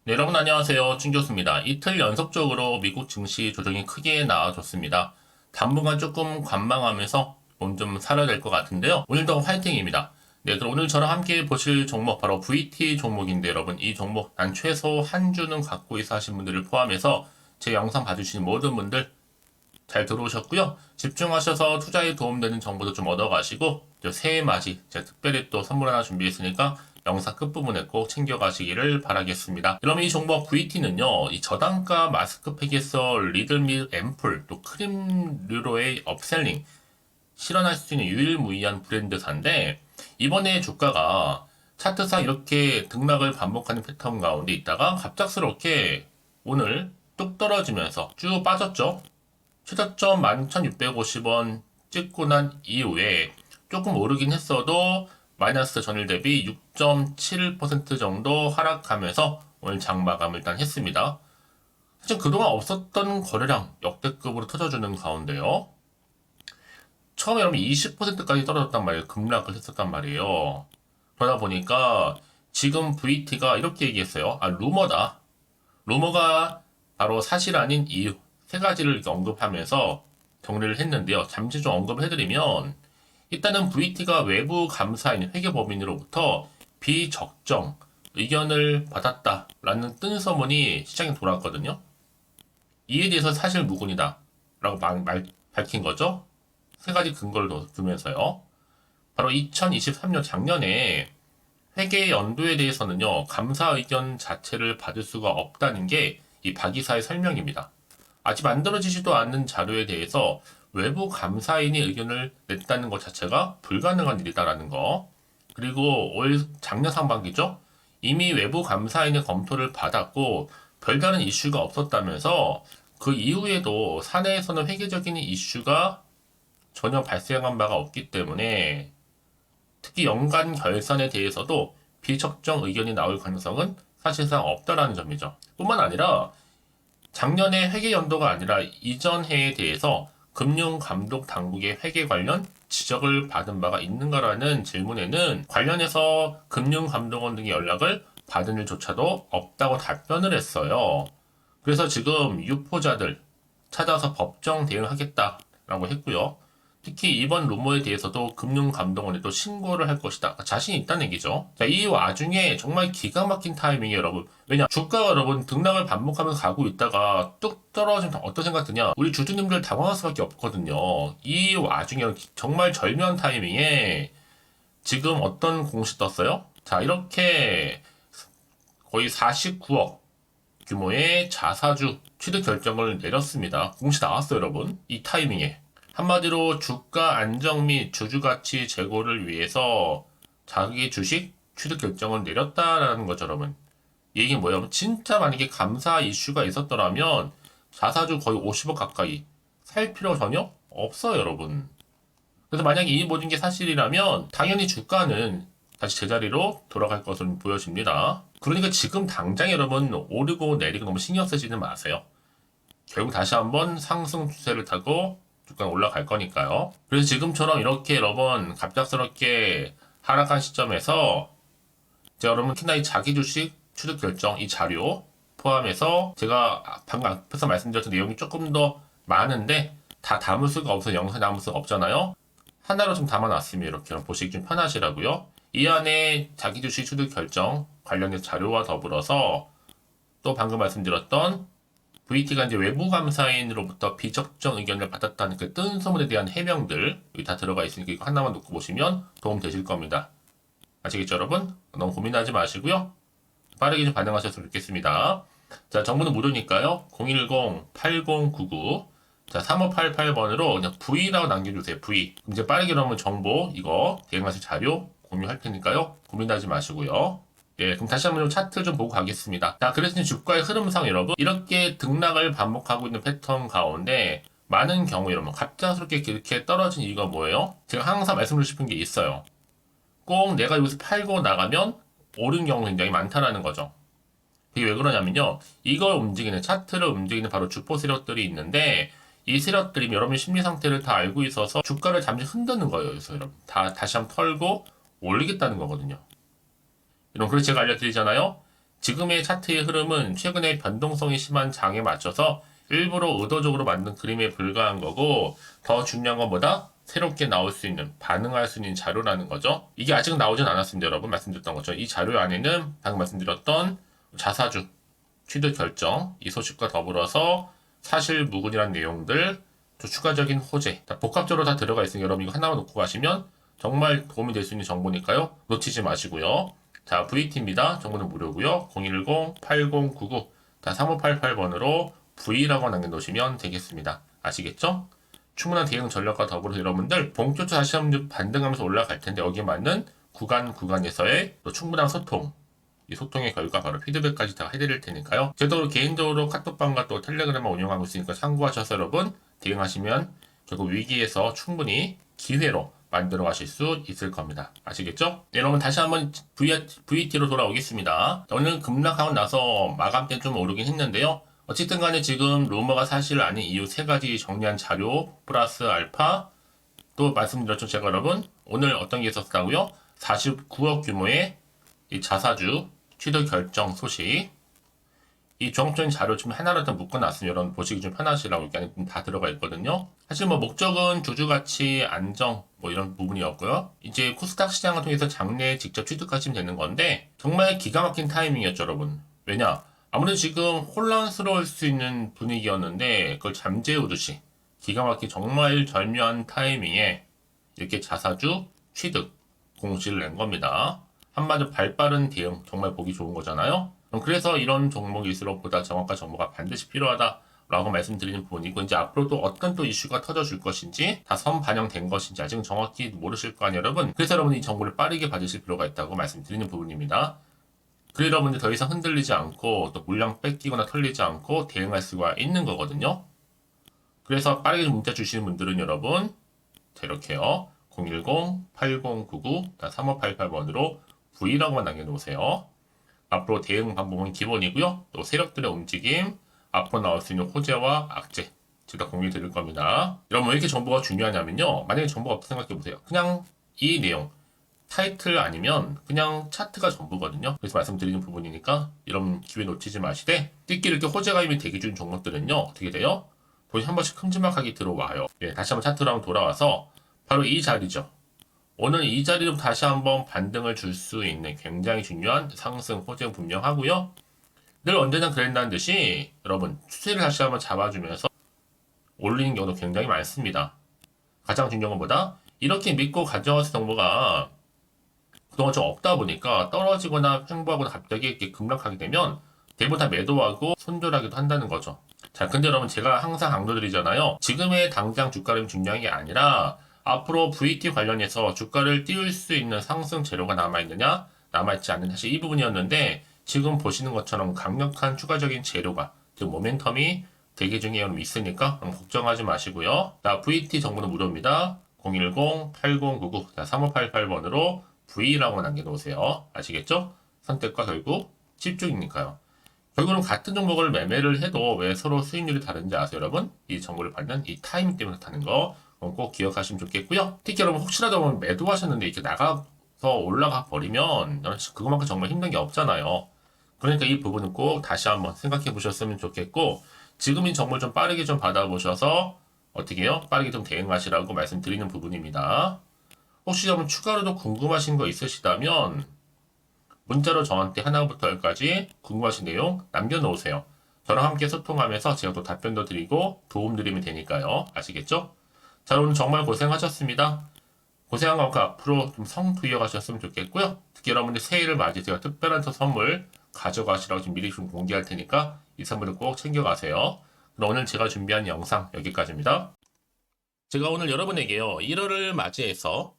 네, 여러분 안녕하세요. 준 교수입니다. 이틀 연속적으로 미국 증시 조정이 크게 나와줬습니다. 당분간 조금 관망하면서 돈 좀 사야 될 것 같은데요. 오늘도 화이팅입니다. 네, 그럼 오늘 저랑 함께 보실 종목 바로 VT 종목인데 여러분 이 종목 난 최소 한 주는 갖고 있어 하신 분들을 포함해서 제 영상 봐주시는 모든 분들 잘 들어오셨고요. 집중하셔서 투자에 도움되는 정보도 좀 얻어가시고 새해 맞이 제가 특별히 또 선물 하나 준비했으니까 영상 끝부분에 꼭 챙겨가시기를 바라겠습니다. 그럼 이 종목 VT는요, 이 저단가 마스크팩에서 리들밀 앰플 또 크림류로의 업셀링 실현할 수 있는 유일무이한 브랜드사인데 이번에 주가가 차트상 이렇게 등락을 반복하는 패턴 가운데 있다가 갑작스럽게 오늘 뚝 떨어지면서 쭉 빠졌죠. 최저점 11,650원 찍고 난 이후에 조금 오르긴 했어도 마이너스 전일 대비 6.7% 정도 하락하면서 오늘 장마감을 일단 했습니다. 사실 그동안 없었던 거래량 역대급으로 터져주는 가운데요. 처음에 여러분 20%까지 떨어졌단 말이에요. 급락을 했었단 말이에요. 그러다 보니까 지금 VT가 이렇게 얘기했어요. 루머다. 루머가 바로 사실 아닌 이유. 세 가지를 이렇게 언급하면서 정리를 했는데요. 잠시 좀 언급을 해드리면 일단은 VT가 외부 감사인 회계법인으로부터 비적정 의견을 받았다라는 뜬 서문이 시장에 돌아왔거든요. 이에 대해서 사실 무근이다 라고 밝힌 거죠. 세 가지 근거를 두면서요. 바로 2023년 작년에 회계 연도에 대해서는요. 감사 의견 자체를 받을 수가 없다는 게 이 박 이사의 설명입니다. 아직 만들어지지도 않는 자료에 대해서 외부 감사인이 의견을 냈다는 것 자체가 불가능한 일이다라는 거. 그리고 작년 상반기죠. 이미 외부 감사인의 검토를 받았고 별다른 이슈가 없었다면서 그 이후에도 사내에서는 회계적인 이슈가 전혀 발생한 바가 없기 때문에 특히 연간 결산에 대해서도 비적정 의견이 나올 가능성은 사실상 없다라는 점이죠. 뿐만 아니라 작년에 회계 연도가 아니라 이전 해에 대해서 금융감독당국의 회계 관련 지적을 받은 바가 있는가라는 질문에는 관련해서 금융감독원 등의 연락을 받은 일조차도 없다고 답변을 했어요. 그래서 지금 유포자들 찾아서 법정 대응하겠다라고 했고요. 특히 이번 루머에 대해서도 금융감독원에 또 신고를 할 것이다. 자신이 있다는 얘기죠. 자, 이 와중에 정말 기가 막힌 타이밍이에요, 여러분. 왜냐? 주가가 여러분 등락을 반복하면서 가고 있다가 뚝 떨어지면 어떤 생각 드냐? 우리 주주님들 당황할 수밖에 없거든요. 이 와중에 정말 절묘한 타이밍에 지금 어떤 공시 떴어요? 자, 이렇게 거의 49억 규모의 자사주 취득 결정을 내렸습니다. 공시 나왔어요, 여러분. 이 타이밍에. 한마디로 주가 안정 및 주주가치 제고를 위해서 자기 주식 취득 결정을 내렸다라는 거죠, 여러분. 이 얘기는 뭐예요? 진짜 만약에 감사 이슈가 있었더라면 자사주 거의 50억 가까이 살 필요 전혀 없어요, 여러분. 그래서 만약에 이 모든 게 사실이라면 당연히 주가는 다시 제자리로 돌아갈 것으로 보여집니다. 그러니까 지금 당장 여러분 오르고 내리고 너무 신경 쓰지는 마세요. 결국 다시 한번 상승 추세를 타고 주가가 올라갈 거니까요. 그래서 지금처럼 이렇게 여러분 갑작스럽게 하락한 시점에서 여러분 특히나 이 자기 주식 취득 결정 이 자료 포함해서 제가 방금 앞에서 말씀드렸던 내용이 조금 더 많은데 다 담을 수가 없어서 영상에 담을 수가 없잖아요. 하나로 좀 담아놨습니다. 이렇게 보시기 좀 편하시라고요. 이 안에 자기 주식 취득 결정 관련된 자료와 더불어서 또 방금 말씀드렸던 VT가 이제 외부 감사인으로부터 비적정 의견을 받았다는 그 뜬 소문에 대한 해명들 여기 다 들어가 있으니까 이거 하나만 놓고 보시면 도움 되실 겁니다. 아시겠죠, 여러분? 너무 고민하지 마시고요. 빠르게 좀 반응하셨으면 좋겠습니다. 자, 정보는 무료니까요. 010-8099 자, 3588번으로 그냥 V라고 남겨주세요. V. 그럼 이제 빠르게 그러면 정보 이거 대응하실 자료 공유할 테니까요. 고민하지 마시고요. 예, 그럼 다시 한번 차트 좀 보고 가겠습니다. 자, 그래서 주가의 흐름상 여러분, 이렇게 등락을 반복하고 있는 패턴 가운데 많은 경우 여러분, 갑작스럽게 이렇게 떨어진 이유가 뭐예요? 제가 항상 말씀드리고 싶은 게 있어요. 꼭 내가 여기서 팔고 나가면 오른 경우 굉장히 많다라는 거죠. 이게 왜 그러냐면요. 이걸 움직이는, 차트를 움직이는 바로 주포 세력들이 있는데 이 세력들이 여러분의 심리 상태를 다 알고 있어서 주가를 잠시 흔드는 거예요. 그래서 여러분, 다시 한번 털고 올리겠다는 거거든요. 여러분, 그래서 제가 알려드리잖아요. 지금의 차트의 흐름은 최근에 변동성이 심한 장에 맞춰서 일부러 의도적으로 만든 그림에 불과한 거고, 더 중요한 건 뭐다? 새롭게 나올 수 있는, 반응할 수 있는 자료라는 거죠. 이게 아직 나오진 않았습니다, 여러분. 말씀드렸던 것처럼. 이 자료 안에는 방금 말씀드렸던 자사주, 취득 결정, 이 소식과 더불어서 사실 무근이라는 내용들, 또 추가적인 호재, 복합적으로 다 들어가 있으니 여러분 이거 하나만 놓고 가시면 정말 도움이 될 수 있는 정보니까요. 놓치지 마시고요. 자, VT입니다. 정보는 무료고요. 010-8099-3588번으로 V라고 남겨놓으시면 되겠습니다. 아시겠죠? 충분한 대응 전략과 더불어 여러분들 본격적으로 다시 한번 반등하면서 올라갈 텐데 여기에 맞는 구간에서의 또 충분한 소통, 이 소통의 결과 바로 피드백까지 다 해드릴 테니까요. 저도 개인적으로 카톡방과 또 텔레그램을 운영하고 있으니까 참고하셔서 여러분 대응하시면 결국 위기에서 충분히 기회로 만들어 가실 수 있을 겁니다. 아시겠죠? 네, 여러분 다시 한번 VT로 돌아오겠습니다. 오늘 급락하고 나서 마감 때 좀 오르긴 했는데요. 어쨌든 간에 지금 루머가 사실 아닌 이유 세 가지 정리한 자료 플러스 알파 또 말씀드렸죠. 제가 여러분 오늘 어떤 게 있었다고요? 49억 규모의 이 자사주 취득 결정 소식, 이 종합적인 자료 좀 하나로 더 묶어놨으면 여러분 보시기 좀 편하시라고 이렇게 안에 다 들어가 있거든요. 사실 뭐 목적은 주주가치 안정 뭐 이런 부분이었고요. 이제 코스닥 시장을 통해서 장래에 직접 취득하시면 되는 건데 정말 기가 막힌 타이밍이었죠, 여러분. 왜냐? 아무래도 지금 혼란스러울 수 있는 분위기였는데 그걸 잠재우듯이 기가 막힌 정말 절묘한 타이밍에 이렇게 자사주 취득 공시를 낸 겁니다. 한마디로 발빠른 대응 정말 보기 좋은 거잖아요. 그래서 이런 종목일수록 보다 정확한 정보가 반드시 필요하다라고 말씀드리는 부분이고 이제 앞으로 또 어떤 또 이슈가 터져줄 것인지 다 선반영된 것인지 아직은 정확히 모르실 거 아니에요, 여러분. 그래서 여러분이 이 정보를 빠르게 받으실 필요가 있다고 말씀드리는 부분입니다. 그래서 여러분들 더 이상 흔들리지 않고 또 물량 뺏기거나 털리지 않고 대응할 수가 있는 거거든요. 그래서 빠르게 문자 주시는 분들은 여러분 이렇게요. 010-8099-3588번으로 V라고만 남겨놓으세요. 앞으로 대응 방법은 기본이고요. 또 세력들의 움직임, 앞으로 나올 수 있는 호재와 악재 제가 공유해 드릴 겁니다. 여러분 왜 이렇게 정보가 중요하냐면요. 만약에 정보가 없다 생각해 보세요. 그냥 이 내용 타이틀 아니면 그냥 차트가 전부거든요. 그래서 말씀드리는 부분이니까 이런 기회 놓치지 마시되 특히 이렇게 호재가 이미 대기 중 종목들은요. 어떻게 돼요? 보시 한 번씩 큼지막하게 들어와요. 예, 다시 한번 차트로 한번 돌아와서 바로 이 자리죠. 오늘 이 자리로 다시 한번 반등을 줄 수 있는 굉장히 중요한 상승 호재는 분명하고요. 늘 언제나 그랬다는 듯이 여러분 추세를 다시 한번 잡아주면서 올리는 경우도 굉장히 많습니다. 가장 중요한 것보다 이렇게 믿고 가져왔을 정보가 그동안 좀 없다 보니까 떨어지거나 횡보하거나 갑자기 이렇게 급락하게 되면 대부분 다 매도하고 손절하기도 한다는 거죠. 자, 근데 여러분 제가 항상 강조드리잖아요. 지금의 당장 주가를 중요한 게 아니라 앞으로 VT 관련해서 주가를 띄울 수 있는 상승 재료가 남아있느냐, 남아있지 않느냐, 사실 이 부분이었는데 지금 보시는 것처럼 강력한 추가적인 재료가, 즉 모멘텀이 대기 중에 있으니까 걱정하지 마시고요. 자, VT 정보는 무료입니다. 010-8099-3588번으로 V라고 남겨놓으세요. 아시겠죠? 선택과 결국 집중이니까요. 결국은 같은 종목을 매매를 해도 왜 서로 수익률이 다른지 아세요, 여러분? 이 정보를 받는 이 타이밍 때문에 그렇다는 거 꼭 기억하시면 좋겠고요. 특히 여러분 혹시라도 매도하셨는데 이렇게 나가서 올라가 버리면 그것만큼 정말 힘든 게 없잖아요. 그러니까 이 부분은 꼭 다시 한번 생각해 보셨으면 좋겠고 지금 이 정보를 좀 빠르게 좀 받아보셔서 어떻게 해요? 빠르게 좀 대응하시라고 말씀드리는 부분입니다. 혹시 좀 추가로도 궁금하신 거 있으시다면 문자로 저한테 하나부터 열까지 궁금하신 내용 남겨놓으세요. 저랑 함께 소통하면서 제가 또 답변도 드리고 도움 드리면 되니까요. 아시겠죠? 자, 오늘 정말 고생하셨습니다. 고생한 만큼 앞으로 좀 성투 이어가셨으면 좋겠고요. 특히 여러분들 새해를 맞이 제가 특별한 선물 가져가시라고 지금 미리 좀 공개할 테니까 이 선물을 꼭 챙겨가세요. 그럼 오늘 제가 준비한 영상 여기까지입니다. 제가 오늘 여러분에게요. 1월을 맞이해서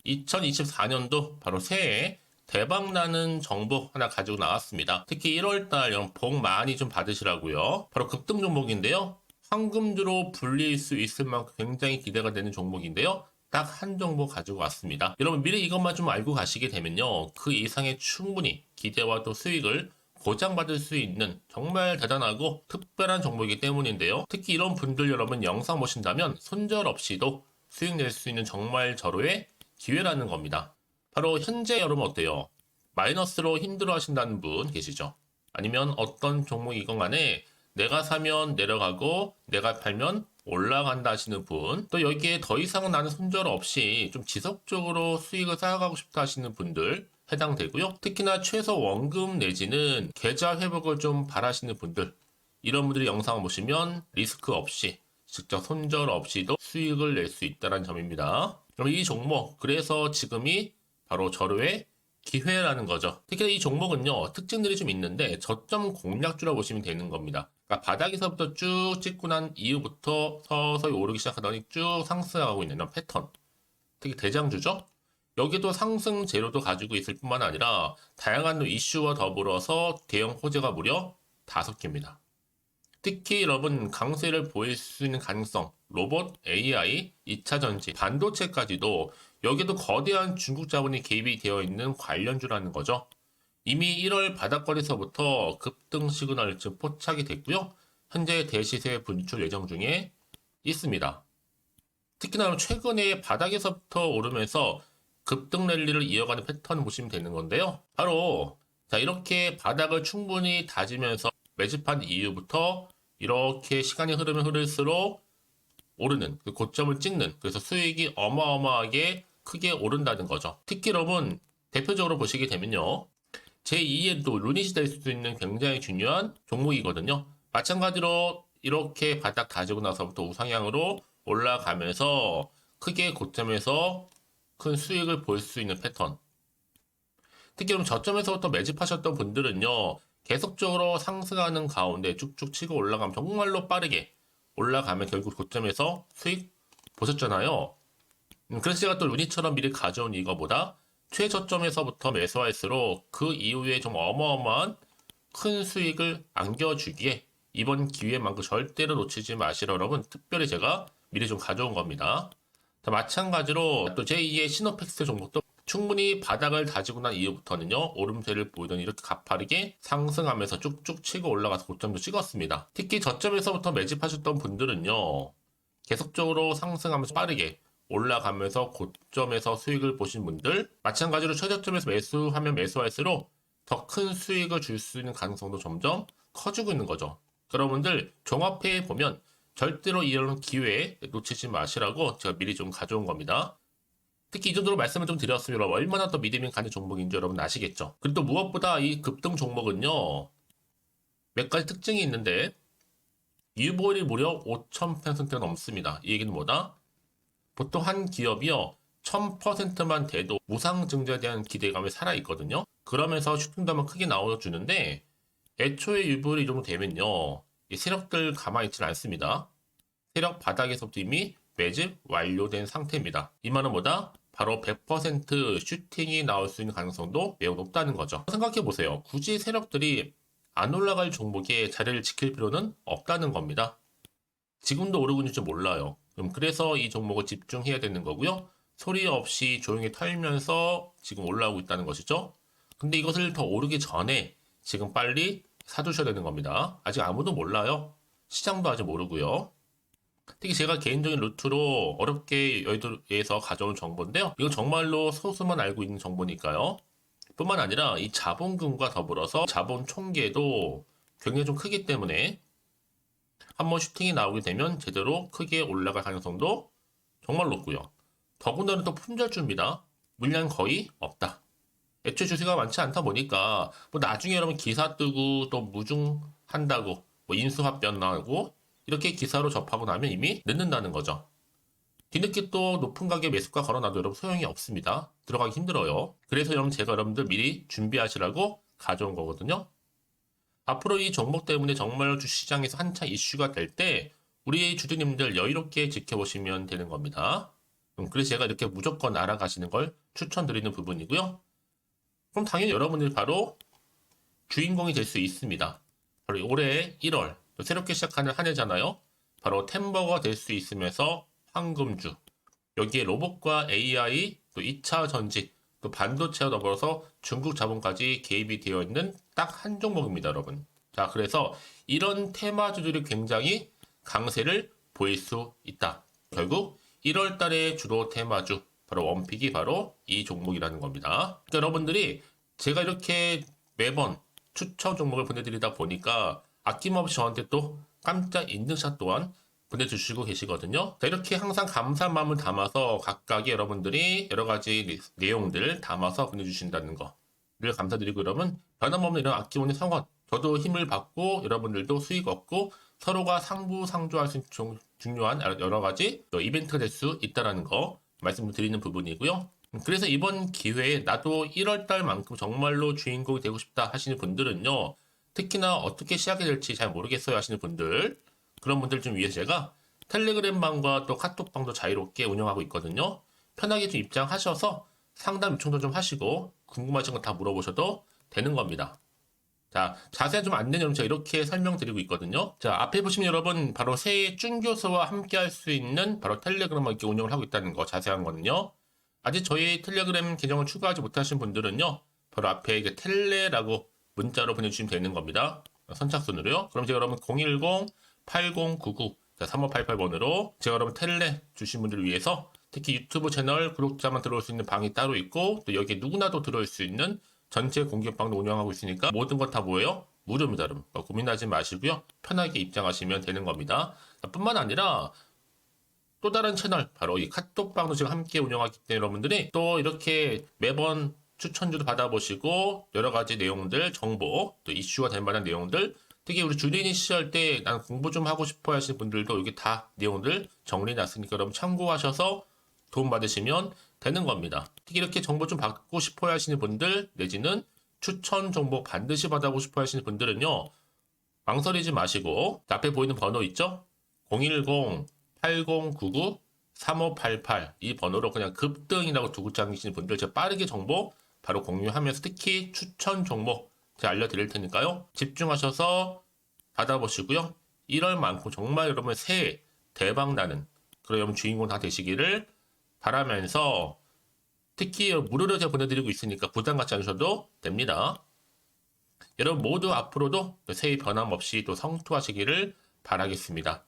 2024년도 바로 새해에 대박나는 정보 하나 가지고 나왔습니다. 특히 1월달 복 많이 좀 받으시라고요. 바로 급등 종목인데요. 황금주로 불릴 수 있을 만큼 굉장히 기대가 되는 종목인데요. 딱 한 종목 가지고 왔습니다. 여러분 미리 이것만 좀 알고 가시게 되면요. 그 이상의 충분히 기대와 또 수익을 보장받을 수 있는 정말 대단하고 특별한 종목이기 때문인데요. 특히 이런 분들 여러분 영상 보신다면 손절 없이도 수익 낼 수 있는 정말 절호의 기회라는 겁니다. 바로 현재 여러분 어때요? 마이너스로 힘들어 하신다는 분 계시죠? 아니면 어떤 종목이건 간에 내가 사면 내려가고 내가 팔면 올라간다 하시는 분, 또 여기에 더 이상은 나는 손절 없이 좀 지속적으로 수익을 쌓아가고 싶다 하시는 분들 해당되고요. 특히나 최소 원금 내지는 계좌 회복을 좀 바라시는 분들, 이런 분들이 영상을 보시면 리스크 없이 직접 손절 없이도 수익을 낼 수 있다는 점입니다. 그럼 이 종목, 그래서 지금이 바로 절호의 기회라는 거죠. 특히 이 종목은요, 특징들이 좀 있는데 저점 공략주라 보시면 되는 겁니다. 그러니까 바닥에서부터 쭉 찍고 난 이후부터 서서히 오르기 시작하더니 쭉 상승하고 있는 이런 패턴. 특히 대장주죠. 여기도 상승 재료도 가지고 있을 뿐만 아니라 다양한 이슈와 더불어서 대형 호재가 무려 5개입니다. 특히 여러분 강세를 보일 수 있는 가능성, 로봇, AI, 2차 전지, 반도체까지도 여기도 거대한 중국 자본이 개입이 되어 있는 관련주라는 거죠. 이미 1월 바닥거리서부터 급등 시그널 즉 포착이 됐고요. 현재 대시세 분출 예정 중에 있습니다. 특히나 최근에 바닥에서부터 오르면서 급등 랠리를 이어가는 패턴을 보시면 되는 건데요. 바로 자 이렇게 바닥을 충분히 다지면서 매집한 이후부터 이렇게 시간이 흐르면 흐를수록 오르는 그 고점을 찍는, 그래서 수익이 어마어마하게 크게 오른다는 거죠. 특히 여러분 대표적으로 보시게 되면요, 제2의 또 루닛이 될 수도 있는 굉장히 중요한 종목이거든요. 마찬가지로 이렇게 바닥 다지고 나서부터 우상향으로 올라가면서 크게 고점에서 큰 수익을 볼 수 있는 패턴. 특히 그럼 저점에서부터 매집하셨던 분들은요, 계속적으로 상승하는 가운데 쭉쭉 치고 올라가면 정말로 빠르게 올라가면 결국 고점에서 수익 보셨잖아요. 그래서 제가 또 루니처럼 미리 가져온 이거보다 최저점에서부터 매수할수록 그 이후에 좀 어마어마한 큰 수익을 안겨주기에 이번 기회만큼 절대로 놓치지 마시라 여러분, 특별히 제가 미리 좀 가져온 겁니다. 자, 마찬가지로 또 제2의 시노팩스 종목도 충분히 바닥을 다지고 난 이후부터는요, 오름세를 보이더니 이렇게 가파르게 상승하면서 쭉쭉 치고 올라가서 고점도 찍었습니다. 특히 저점에서부터 매집하셨던 분들은요, 계속적으로 상승하면서 빠르게 올라가면서 고점에서 수익을 보신 분들, 마찬가지로 최저점에서 매수하면 매수할수록 더 큰 수익을 줄 수 있는 가능성도 점점 커지고 있는 거죠. 여러분들 종합해 보면 절대로 이런 기회에 놓치지 마시라고 제가 미리 좀 가져온 겁니다. 특히 이 정도로 말씀을 좀 드렸으면 여러분 얼마나 더 믿음이 가는 종목인지 여러분 아시겠죠? 그리고 또 무엇보다 이 급등 종목은요, 몇 가지 특징이 있는데 유보율이 무려 5,000%가 넘습니다. 이 얘기는 뭐다? 보통 한 기업이요 1000%만 돼도 무상증자에 대한 기대감이 살아있거든요. 그러면서 슈팅도 한번 크게 나와주는데 애초에 유보율이 이 정도 되면요, 이 세력들 가만히 있지 않습니다. 세력 바닥에서부터 이미 매집 완료된 상태입니다. 이 말은 뭐다? 바로 100% 슈팅이 나올 수 있는 가능성도 매우 높다는 거죠. 생각해보세요. 굳이 세력들이 안 올라갈 종목에 자리를 지킬 필요는 없다는 겁니다. 지금도 오르고 있는지 몰라요. 그래서 이 종목을 집중해야 되는 거고요. 소리 없이 조용히 털면서 지금 올라오고 있다는 것이죠. 근데 이것을 더 오르기 전에 지금 빨리 사두셔야 되는 겁니다. 아직 아무도 몰라요. 시장도 아직 모르고요. 특히 제가 개인적인 루트로 어렵게 여의도에서 가져온 정보인데요. 이건 정말로 소수만 알고 있는 정보니까요. 뿐만 아니라 이 자본금과 더불어서 자본 총계도 굉장히 좀 크기 때문에 한번 슈팅이 나오게 되면 제대로 크게 올라갈 가능성도 정말 높고요. 더군다나 또 품절주입니다. 물량 거의 없다. 애초에 주식가 많지 않다 보니까 뭐 나중에 여러분 기사 뜨고 또 무중한다고 뭐 인수합병 나오고 이렇게 기사로 접하고 나면 이미 늦는다는 거죠. 뒤늦게 또 높은 가격에 매수가 걸어놔도 여러분 소용이 없습니다. 들어가기 힘들어요. 그래서 여러분 제가 여러분들 미리 준비하시라고 가져온 거거든요. 앞으로 이 종목 때문에 정말 주시장에서 한차 이슈가 될 때 우리 주주님들 여유롭게 지켜보시면 되는 겁니다. 그래서 제가 이렇게 무조건 알아가시는 걸 추천드리는 부분이고요. 그럼 당연히 여러분들이 바로 주인공이 될 수 있습니다. 바로 올해 1월 새롭게 시작하는 한 해잖아요. 바로 템버가 될 수 있으면서 황금주, 여기에 로봇과 AI, 또 2차 전지, 또 반도체와 더불어서 중국 자본까지 개입이 되어 있는 딱 한 종목입니다, 여러분. 자, 그래서 이런 테마주들이 굉장히 강세를 보일 수 있다. 결국 1월 달에 주로 테마주, 바로 원픽이 바로 이 종목이라는 겁니다. 그러니까 여러분들이 제가 이렇게 매번 추천 종목을 보내드리다 보니까 아낌없이 저한테 또 깜짝 인증샷 또한 보내주시고 계시거든요. 자, 이렇게 항상 감사한 마음을 담아서 각각의 여러분들이 여러 가지 내용들 담아서 보내주신다는 거 늘 감사드리고, 여러분 변함없는 이런 아낌없는 성원, 저도 힘을 받고 여러분들도 수익 얻고 서로가 상부상조할 수 있는 중요한 여러 가지 이벤트가 될 수 있다는 거 말씀드리는 부분이고요. 그래서 이번 기회에 나도 1월달만큼 정말로 주인공이 되고 싶다 하시는 분들은요, 특히나 어떻게 시작이 될지 잘 모르겠어요 하시는 분들, 그런 분들 좀 위해서 제가 텔레그램방과 또 카톡방도 자유롭게 운영하고 있거든요. 편하게 좀 입장하셔서 상담 요청도 좀 하시고 궁금하신 거 다 물어보셔도 되는 겁니다. 자, 자세한 좀 안내는 제가 이렇게 설명드리고 있거든요. 자, 앞에 보시면 여러분 바로 새해 쭌교수와 함께 할 수 있는 바로 텔레그램을 이렇게 운영을 하고 있다는 거, 자세한 거는요. 아직 저희 텔레그램 계정을 추가하지 못하신 분들은요, 바로 앞에 이게 텔레라고 문자로 보내주시면 되는 겁니다. 선착순으로요. 그럼 제가 여러분 010-8099-3588번으로 제가 여러분 텔레 주신 분들을 위해서 특히 유튜브 채널 구독자만 들어올 수 있는 방이 따로 있고, 또 여기에 누구나도 들어올 수 있는 전체 공개방도 운영하고 있으니까 모든 것 다 뭐예요? 무료입니다, 여러분. 고민하지 마시고요. 편하게 입장하시면 되는 겁니다. 뿐만 아니라 또 다른 채널, 바로 이 카톡방도 지금 함께 운영하기 때문에 여러분들이 또 이렇게 매번 추천주도 받아보시고 여러 가지 내용들, 정보, 또 이슈가 될 만한 내용들, 특히 우리 주린이 시절 때 난 공부 좀 하고 싶어 하시는 분들도 여기 다 내용들 정리해놨으니까 여러분 참고하셔서 도움 받으시면 되는 겁니다. 특히 이렇게 정보 좀 받고 싶어 하시는 분들, 내지는 추천 정보 반드시 받아보고 싶어 하시는 분들은요, 망설이지 마시고 앞에 보이는 번호 있죠? 010-8099-3588 이 번호로 그냥 급등이라고 두 글자 남기시는 분들 제가 빠르게 정보 바로 공유하면서 특히 추천 종목 제가 알려드릴 테니까요. 집중하셔서 받아보시고요. 1월만큼 정말 여러분의 새해 대박 나는 그런 여러분 주인공 다 되시기를 바라면서, 특히 무료로 제가 보내드리고 있으니까 부담 갖지 않으셔도 됩니다. 여러분 모두 앞으로도 새해 변함없이 또 성투하시기를 바라겠습니다.